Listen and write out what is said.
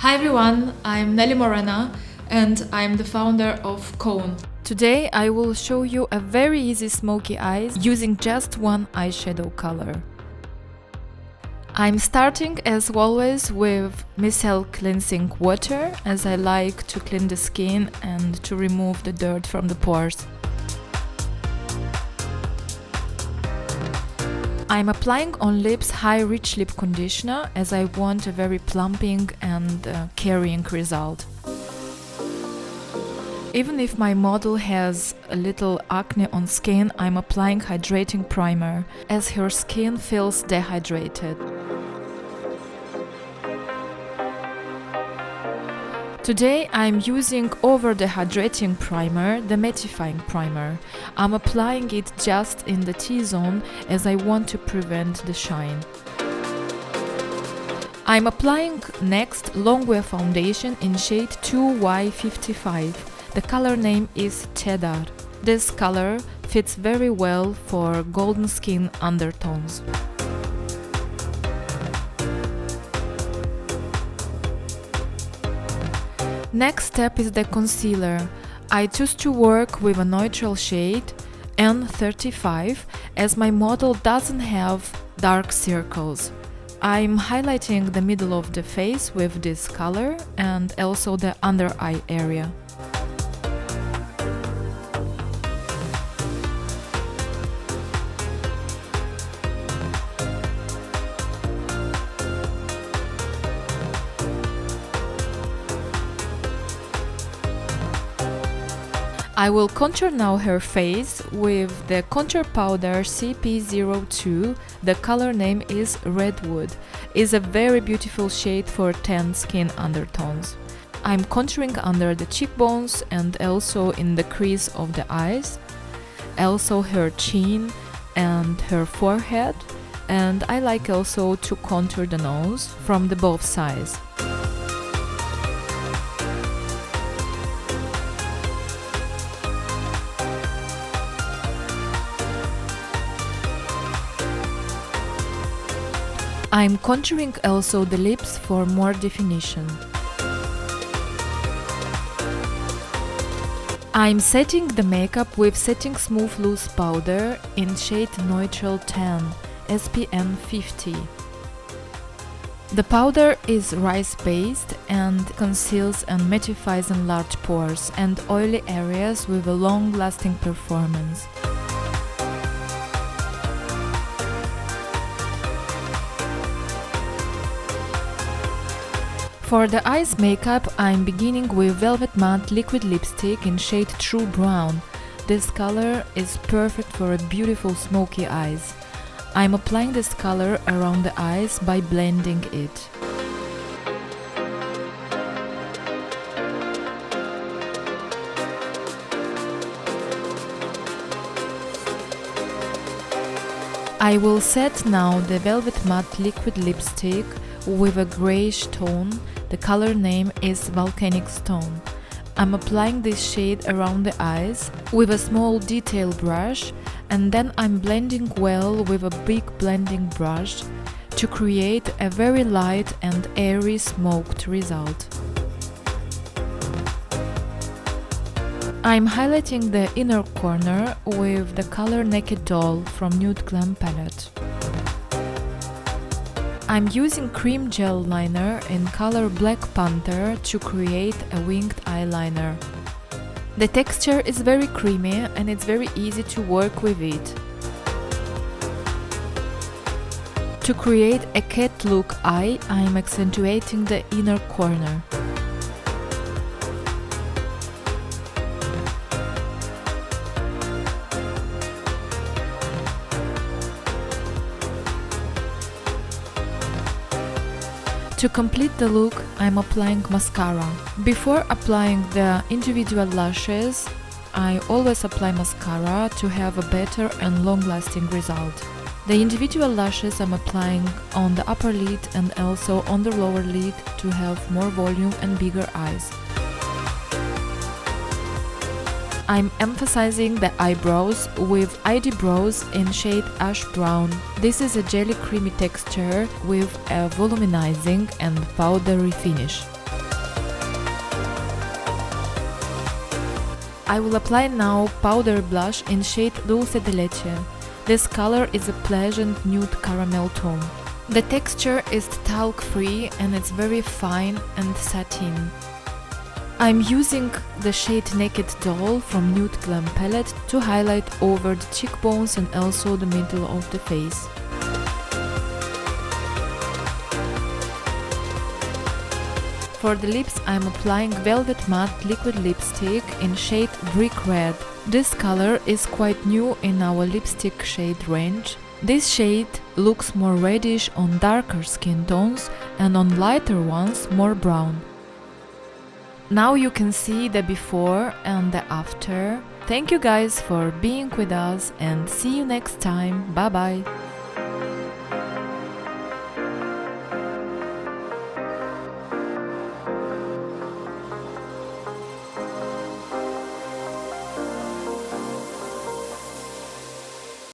Hi everyone, I'm Nelly Morena and I'm the founder of Cone. Today I will show you a very easy smoky eyes using just one eyeshadow color. I'm starting as always with Micell cleansing water, as I like to clean the skin and to remove the dirt from the pores. I'm applying on lips HyE Rich Lip Conditioner, as I want a very plumping and carrying result. Even if my model has a little acne on skin, I'm applying Hydrating Primer, as her skin feels dehydrated. Today I'm using over the Hydrating Primer the Mattifying Primer. I'm applying it just in the T-zone, as I want to prevent the shine. I'm applying next Longwear foundation in shade 2Y55. The color name is CHEDDAR. This color fits very well for golden skin undertones. Next step is the concealer. I choose to work with a neutral shade N35, as my model doesn't have dark circles. I'm highlighting the middle of the face with this color and also the under eye area. I will contour now her face with the contour powder CP02. The color name is Redwood. It's a very beautiful shade for tan skin undertones. I'm contouring under the cheekbones and also in the crease of the eyes, also her chin and her forehead, and I like also to contour the nose from the both sides. I'm contouring also the lips for more definition. I'm setting the makeup with Setting Smooth Loose powder in shade Neutral Tan, SPN 50. The powder is rice-based and conceals and mattifies enlarged pores and oily areas with a long-lasting performance. For the eyes makeup, I'm beginning with Velvet Matte Liquid Lipstick in shade True Brown. This color is perfect for a beautiful smoky eyes. I'm applying this color around the eyes by blending it. I will set now the Velvet Matte Liquid Lipstick with a grayish tone. The color name is Volcanic Stone. I'm applying this shade around the eyes with a small detail brush, and then I'm blending well with a big blending brush to create a very light and airy smoked result. I'm highlighting the inner corner with the color Naked Doll from Nude Glam palette. I'm using cream gel liner in color Black Panther to create a winged eyeliner. The texture is very creamy and it's very easy to work with it. To create a cat look eye, I'm accentuating the inner corner. To complete the look, I'm applying mascara. Before applying the individual lashes, I always apply mascara to have a better and long-lasting result. The individual lashes I'm applying on the upper lid and also on the lower lid to have more volume and bigger eyes. I'm emphasizing the eyebrows with ID Brows in shade Ash Brown. This is a jelly creamy texture with a volumizing and powdery finish. I will apply now powder blush in shade Dulce de Leche. This color is a pleasant nude caramel tone. The texture is talc free and it's very fine and satin. I'm using the shade Naked Doll from Nude Glam palette to highlight over the cheekbones and also the middle of the face. For the lips, I'm applying Velvet Matte Liquid Lipstick in shade Brick Red. This color is quite new in our lipstick shade range. This shade looks more reddish on darker skin tones and on lighter ones more brown. Now you can see the before and the after. Thank you guys for being with us and see you next time. Bye bye!